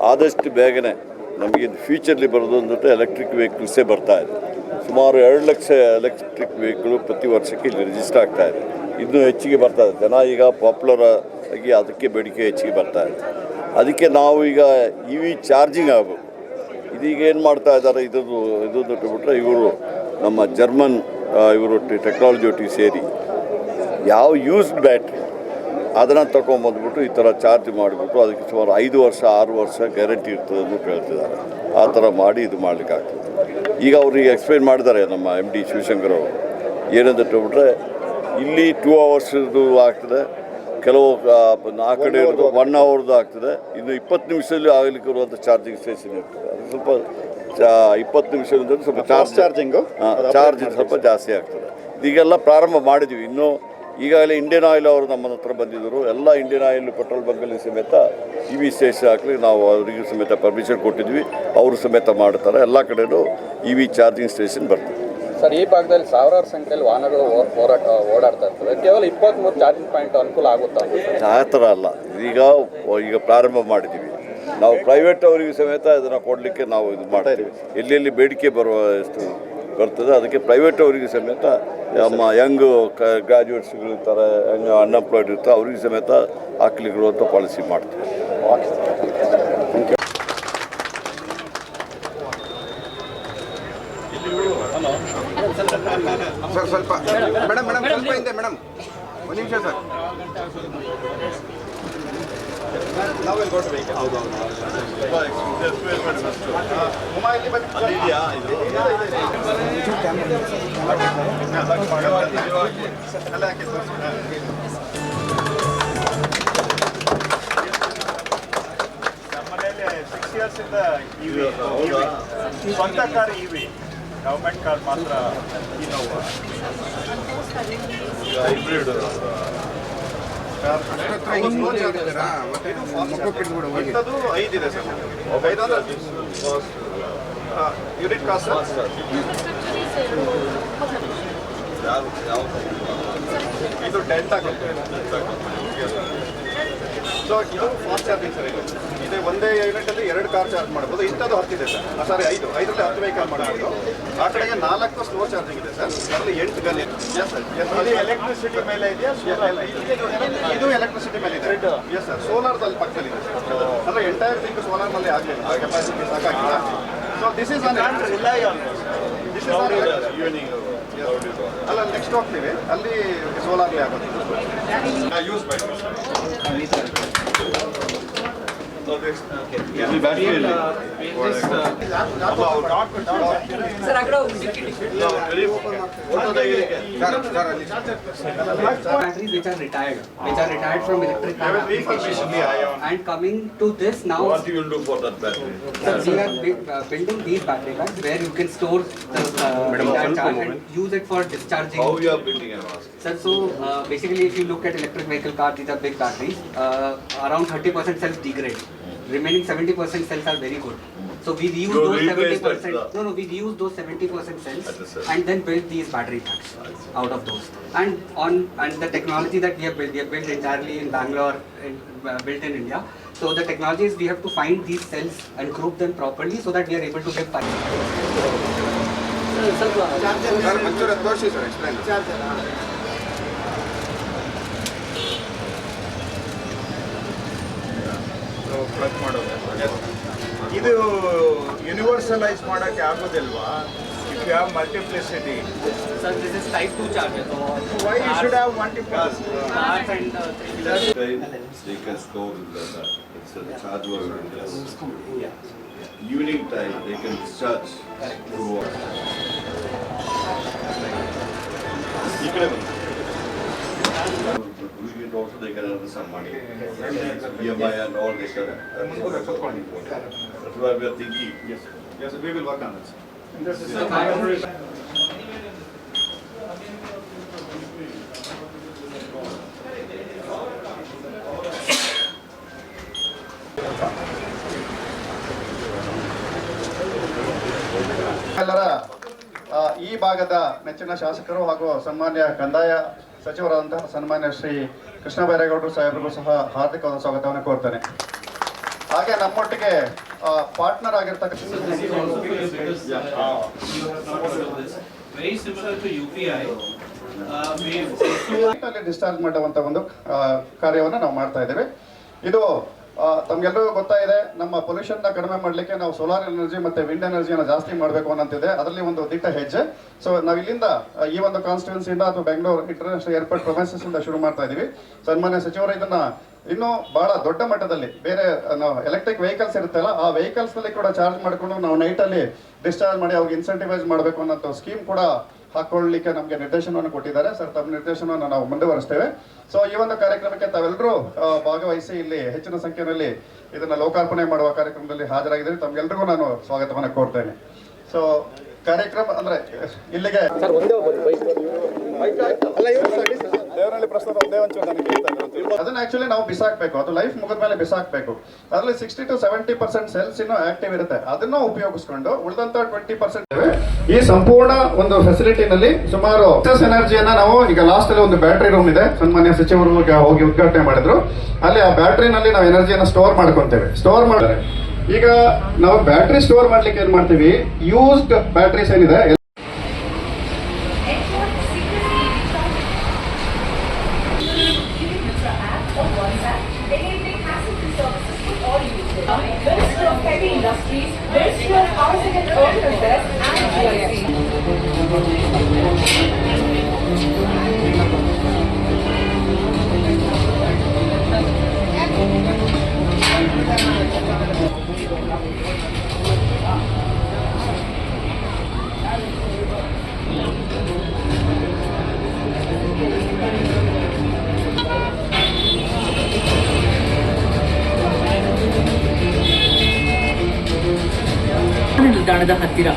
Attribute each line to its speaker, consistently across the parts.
Speaker 1: ಆದಷ್ಟು ಬೇಗನೆ ನಮಗೆ ಫ್ಯೂಚರ್ಲಿ ಬರೋದು ಅಂದ್ಬಿಟ್ಟು ಎಲೆಕ್ಟ್ರಿಕ್ ವೆಹಿಕಲ್ಸೇ ಬರ್ತಾ ಇದೆ. ಸುಮಾರು 2 ಲಕ್ಷ ಎಲೆಕ್ಟ್ರಿಕ್ ವೆಹಿಕಲ್ ಪ್ರತಿ ವರ್ಷಕ್ಕೆ ಇಲ್ಲಿ ರಿಜಿಸ್ಟರ್ ಆಗ್ತಾ ಇದೆ. ಇನ್ನೂ ಹೆಚ್ಚಿಗೆ ಬರ್ತಾ ಇದೆ. ಜನ ಈಗ ಪಾಪ್ಯುಲರ್ ಆಗಿ ಅದಕ್ಕೆ ಬೇಡಿಕೆ ಹೆಚ್ಚಿಗೆ ಬರ್ತಾ ಇದೆ. ಅದಕ್ಕೆ ನಾವು ಈಗ EV ಚಾರ್ಜಿಂಗ್ ಆಗಬೇಕು. ಇದೀಗ ಏನು ಮಾಡ್ತಾ ಇದ್ದಾರೆ, ಇದು ಬಿಟ್ಟರೆ ಇವರು ನಮ್ಮ ಜರ್ಮನ್ ಇವರು ಟೆಕ್ನಾಲಜಿ ಒಟ್ಟಿಗೆ ಸೇರಿ ಯಾವ ಯೂಸ್ಡ್ ಬ್ಯಾಟ್ರಿ ಅದನ್ನು ತೊಗೊಂಬಂದ್ಬಿಟ್ಟು ಈ ಥರ ಚಾರ್ಜ್ ಮಾಡಿಬಿಟ್ಟು ಅದಕ್ಕೆ ಸುಮಾರು 5 ವರ್ಷ 6 ವರ್ಷ ಗ್ಯಾರಂಟಿ ಇರ್ತದೆ ಅಂತ ಹೇಳ್ತಿದ್ದಾರೆ. ಆ ಥರ ಮಾಡಿ ಇದು ಮಾಡಲಿಕ್ಕಾಗ್ತದೆ. ಈಗ ಅವ್ರಿಗೆ ಎಕ್ಸ್ಪ್ಲೈನ್ ಮಾಡಿದ್ದಾರೆ ನಮ್ಮ MD ಶಿವಶಂಕರ್ ಅವರು. ಏನಂತ ಹೇಳ್ಬಿಟ್ರೆ ಇಲ್ಲಿ 2 ಅವರ್ಸ್ದು ಆಗ್ತದೆ, ಕೆಲವು ಆ ಕಡೆ ಇರೋದು 1 ಅವರ್ದು ಆಗ್ತದೆ, ಇನ್ನು 20 ನಿಮಿಷದಲ್ಲಿ ಆಗಲಿಕ್ಕೆ ಇರುವಂಥ ಚಾರ್ಜಿಂಗ್ ಸ್ಟೇಷನ್ ಇರ್ತದೆ. ಅದು ಸ್ವಲ್ಪ 20 ನಿಮಿಷದಿಂದ ಸ್ವಲ್ಪ ಚಾರ್ಜ್ ಸ್ವಲ್ಪ ಜಾಸ್ತಿ ಆಗ್ತದೆ. ಈಗೆಲ್ಲ ಪ್ರಾರಂಭ ಮಾಡಿದ್ವಿ. ಇನ್ನೂ ಈಗಾಗಲೇ ಇಂಡಿಯನ್ ಆಯಿಲ್ ಅವರು ನಮ್ಮ ಹತ್ರ ಬಂದಿದ್ದರು. ಎಲ್ಲ ಇಂಡಿಯನ್ ಆಯಿಲ್ ಪೆಟ್ರೋಲ್ ಬಂಕಲ್ಲಿ ಸಮೇತ EV ಸ್ಟೇಷನ್ ಹಾಕಲಿ ನಾವು ಅವರಿಗೂ ಸಮೇತ ಪರ್ಮಿಷನ್ ಕೊಟ್ಟಿದ್ವಿ. ಅವರು ಸಮೇತ ಮಾಡ್ತಾರೆ. ಎಲ್ಲ ಕಡೆಯೂ EV ಚಾರ್ಜಿಂಗ್ ಸ್ಟೇಷನ್ ಬರ್ತದೆ.
Speaker 2: ಸರ್, ಈ ಭಾಗದಲ್ಲಿ ಸಾವಿರಾರು ಸಂಖ್ಯೆಯಲ್ಲಿ ವಾಹನಗಳು ಓಡಾಡ್ತಾ ಇರ್ತವೆ. ಕೇವಲ 23 ಚಾರ್ಜಿಂಗ್ ಪಾಯಿಂಟ್ ಅನುಕೂಲ ಆಗುತ್ತಾ?
Speaker 1: ಆ ಥರ ಅಲ್ಲ. ಈಗ ಪ್ರಾರಂಭ ಮಾಡಿದ್ದೀವಿ ನಾವು. ಪ್ರೈವೇಟ್ ಅವರಿಗೆ ಸಮೇತ ಇದನ್ನು ಕೊಡಲಿಕ್ಕೆ ನಾವು ಇದು ಮಾಡ್ತೀವಿ. ಎಲ್ಲೆಲ್ಲಿ ಬೇಡಿಕೆ ಬರ್ತದೆ ಅದಕ್ಕೆ ಪ್ರೈವೇಟ್ ಅವರಿಗೆ ಸಮೇತ ನಮ್ಮ ಯಂಗ್ ಗ್ರ್ಯಾಜುಯೇಟ್ಸ್ಗಳು ಇರ್ತಾರೆ, ಯಂಗ್ ಅನ್ಎಂಪ್ಲಾಯ್ಡ್ ಇರ್ತಾರೆ, ಅವ್ರಿಗೆ ಸಮೇತ ಹಾಕ್ಲಿಕ್ಕಿರುವಂಥ ಪಾಲಿಸಿ ಮಾಡ್ತೀವಿ.
Speaker 3: ಸರ್ ಸ್ವಲ್ಪ ಮೇಡಮ್ ಸ್ವಲ್ಪ ಹಿಂದೆ ಮೇಡಮ್, ಒಂದು ನಿಮಿಷ ಸರ್.
Speaker 4: ಸ್ವಂತ ಕಾರ್ EV, ಗವರ್ಮೆಂಟ್ ಕಾರ್ ಮಾತ್ರ ಇನೋವಾ, ಹೈಬ್ರಿಡ್ ಇಂಥದ್ದು 5 ಇದೆ ಸರ್. 5 ಯೂನಿಟ್ ಕಾಸ್ಟ್ ಇದು 10 ಆಗುತ್ತೆ. ಸೊ ಇದು ಫಾಸ್ಟ್ ಚಾರ್ಜಿಂಗ್ ಸರ್. ಇದು ಒಂದೇ ಯೂನಿಟಲ್ಲಿ 2 ಕಾರ್ ಚಾರ್ಜ್ ಮಾಡ್ಬೋದು. ಇಂಥದ್ದು 10 ಇದೆ ಸರ್. ಸಾರಿ 5ರಲ್ಲಿ 10 ವೆಹಿಕಲ್ ಮಾಡ್ಬೋದು. ಆ ಕಡೆಗೆ 4 ಸ್ಲೋ ಚಾರ್ಜಿಂಗ್ ಇದೆ ಸರ್. ಅದರಲ್ಲಿ 8 ಗನ್ ಇದೆ. ಇದು ಎಲೆಕ್ಟ್ರಿಸಿಟಿ ಮೇಲೆ ಇದೆಯಾ? ಇದು ಎಲೆಕ್ಟ್ರಿಸಿಟಿ ಮೇಲೆ ಇದೆ. Yes sir. ಸೋಲಾರ್ದಲ್ಲಿ ಪಕ್ಕದಲ್ಲಿ ಇದೆ ಸರ್. ಅಂದರೆ ಎಂಟೈರ್ ಥಿಂಗ್ ಸೋಲಾರ್ನಲ್ಲಿ ಆಗಲಿಲ್ಲ, ಆ ಕೆಪಾಸಿಟಿ ಸಾಕಾಗಿಲ್ಲ. ಸೊ ದಿಸ್ ಈಸ್ ಅಲ್ಲ, ನೆಕ್ಸ್ಟ್ ಹೋಗ್ತೀವಿ, ಅಲ್ಲಿ ಸೋಲಾರ್ಲಿ ಆಗೋದು ಯೂಸ್ ಮಾಡಿ.
Speaker 5: Batteries which are retired from electric car and coming to this now.
Speaker 1: What you will do for that battery?
Speaker 5: So we are building these battery packs where you can store the charge and use it for discharging.
Speaker 1: How you are building an ask?
Speaker 5: Sir, so basically if you look at electric vehicle cars, these are big batteries. Around 30% cells degrade. Remaining 70% cells are very good. So we reuse those 70%. We reuse those 70% cells and then build these battery packs out of those. And the technology that we have built entirely in Bangalore, built in India. So the technology is we have to find these cells and group them properly so that we are able to get five.
Speaker 4: Plug ಮಾಡೋದು ಇದು universalise ಮಾಡೋಕ್ಕೆ ಆಗೋದಿಲ್ವಾ? If you have multiplicity.
Speaker 5: Sir, this is type 2 charger. So
Speaker 4: why you should have multiple
Speaker 5: cars and
Speaker 1: They can store in the it's a charge over evening time they can discharge through water. Also they can earn some money. EMI and all this. That's why we are thinking.
Speaker 4: Yes, we will work on this.
Speaker 6: ಎಲ್ಲರ ಈ ಭಾಗದ ನೆಚ್ಚಿನ ಶಾಸಕರು ಹಾಗೂ ಸನ್ಮಾನ್ಯ ಕಂದಾಯ ಸಚಿವರಾದಂತಹ ಸನ್ಮಾನ್ಯ ಶ್ರೀ ಕೃಷ್ಣ ಬೈರೇಗೌಡರು ಸಾಹೇಬರಿಗೂ ಸಹ ಹಾರ್ದಿಕವಾದ ಸ್ವಾಗತವನ್ನು ಕೋರ್ತೇನೆ. ಹಾಗೆ ನಮ್ಮೊಟ್ಟಿಗೆ ಪಾರ್ಟ್ನರ್ ಆಗಿರ್ತಕ್ಕಂಥ
Speaker 7: very similar to UPI.
Speaker 6: Discharge ಮಾಡುವಂತ ಒಂದು ಕಾರ್ಯವನ್ನು ನಾವು ಮಾಡ್ತಾ ಇದ್ದೇವೆ. ಇದು ತಮ್ಗೆಲ್ಲರಿಗೂ ಗೊತ್ತಾಗಿದೆ, ನಮ್ಮ ಪೊಲ್ಯೂಷನ್ ನ ಕಡಿಮೆ ಮಾಡಲಿಕ್ಕೆ ನಾವು ಸೋಲಾರ್ ಎನರ್ಜಿ ಮತ್ತೆ ವಿಂಡ್ ಎನರ್ಜಿಯನ್ನು ಜಾಸ್ತಿ ಮಾಡಬೇಕು ಅನ್ನಂತಿದೆ. ಅದರಲ್ಲಿ ಒಂದು ದಿಟ್ಟ ಹೆಜ್ಜೆ. ಸೊ ನಾವು ಇಲ್ಲಿಂದ ಈ ಒಂದು ಕಾನ್ಸ್ಟಿಟ್ಯೂನ್ಸಿಯಿಂದ ಅಥವಾ ಬೆಂಗಳೂರು ಇಂಟರ್ನ್ಯಾಷನಲ್ ಏರ್ಪೋರ್ಟ್ ಪ್ರೊಮೈಸಸ್ ಇಂದ ಶುರು ಮಾಡ್ತಾ ಇದೀವಿ. ಸನ್ಮಾನ್ಯ ಸಚಿವರು ಇದನ್ನ ಇನ್ನೂ ಬಹಳ ದೊಡ್ಡ ಮಟ್ಟದಲ್ಲಿ ಬೇರೆ ನಾವು ಎಲೆಕ್ಟ್ರಿಕ್ ವೆಹಿಕಲ್ಸ್ ಇರುತ್ತಲ್ಲ, ಆ ವೆಹಿಕಲ್ಸ್ ನಲ್ಲಿ ಕೂಡ ಚಾರ್ಜ್ ಮಾಡಿಕೊಂಡು ನಾವು ನೈಟ್ ಅಲ್ಲಿ ಡಿಸ್ಚಾರ್ಜ್ ಮಾಡಿ ಅವ್ರಿಗೆ ಇನ್ಸೆಂಟಿವೈಸ್ ಮಾಡಬೇಕು ಅನ್ನೋ ಸ್ಕೀಮ್ ಕೂಡ ಹಾಕೊಳ್ಳಲಿಕ್ಕೆ ನಮಗೆ ನಿರ್ದೇಶನವನ್ನು ಕೊಟ್ಟಿದ್ದಾರೆ. ಸರ್, ತಮ್ಮ ನಿರ್ದೇಶನವನ್ನು ನಾವು ಮುಂದುವರಿಸ್ತೇವೆ. ಸೊ ಈ ಒಂದು ಕಾರ್ಯಕ್ರಮಕ್ಕೆ ತಾವೆಲ್ಲರೂ ಭಾಗವಹಿಸಿ ಇಲ್ಲಿ ಹೆಚ್ಚಿನ ಸಂಖ್ಯೆಯಲ್ಲಿ ಇದನ್ನ ಲೋಕಾರ್ಪಣೆ ಮಾಡುವ ಕಾರ್ಯಕ್ರಮದಲ್ಲಿ ಹಾಜರಾಗಿದ್ದೀರಿ. ತಮ್ಗೆಲ್ರಿಗೂ ನಾನು ಸ್ವಾಗತವನ್ನು ಕೋರ್ತೇನೆ. ಸೊ ಕಾರ್ಯಕ್ರಮ ಅಂದ್ರೆ ಇಲ್ಲಿಗೆ ದೇವರಲ್ಲಿ ಪ್ರಸ್ತುತ ಒಂದೇ ಒಂಚೂರು ನನಗೆ ಅದನ್ನ ಆಕ್ಚುಲಿ ನಾವು ಬಿಸಾಕ್ಬೇಕು. ಅದು ಲೈಫ್ ಮುಗಿದ ಮೇಲೆ ಬಿಸಾಕ್ಬೇಕು. ಅದರಲ್ಲಿ 60 to 70% ಸೆಲ್ಸ್ ಇನ್ನೂ ಆಕ್ಟಿವ್ ಇರುತ್ತೆ. ಅದನ್ನ ಉಪಯೋಗಿಸ್ಕೊಂಡು ಉಳಿದಂತ 20% ಈ ಸಂಪೂರ್ಣ ಒಂದು ಫೆಸಿಲಿಟಿನಲ್ಲಿ ಸುಮಾರು ಎನರ್ಜಿಯನ್ನ ನಾವು ಈಗ ಲಾಸ್ಟ್ ಅಲ್ಲಿ ಒಂದು ಬ್ಯಾಟರಿ ರೂಮ್ ಇದೆ, ಸನ್ಮಾನ್ಯ ಸಚಿವರು ಹೋಗಿ ಉದ್ಘಾಟನೆ ಮಾಡಿದ್ರು. ಅಲ್ಲಿ ಆ ಬ್ಯಾಟರಿನಲ್ಲಿ ನಾವು ಎನರ್ಜಿಯನ್ನು ಸ್ಟೋರ್ ಮಾಡ್ಕೊಂತೇವೆ. ಸ್ಟೋರ್ ಮಾಡಿದ್ರೆ ಈಗ ನಾವು ಬ್ಯಾಟರಿ ಸ್ಟೋರ್ ಮಾಡ್ಲಿಕ್ಕೆ ಏನ್ ಮಾಡ್ತೀವಿ, ಯೂಸ್ಡ್ ಬ್ಯಾಟರೀಸ್ ಏನಿದೆ
Speaker 8: heavy industries, industrial housing and urban affairs, and GIC.
Speaker 9: ನಿಲ್ದಾಣದ ಹತ್ತಿರ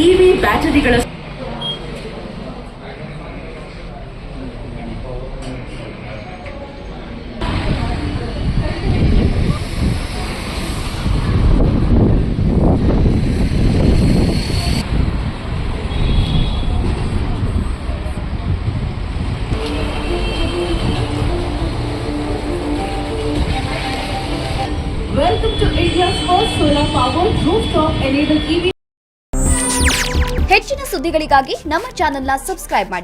Speaker 9: EV ಬ್ಯಾಟರಿಗಳ
Speaker 8: Welcome to India's first solar-powered rooftop-enabled EV.
Speaker 10: ಹೆಚ್ಚಿನ ಸುದ್ದಿಗಳಿಗಾಗಿ ನಮ್ಮ ಚಾನೆಲ್ನ ಸಬ್ಸ್ಕ್ರೈಬ್ ಮಾಡಿ.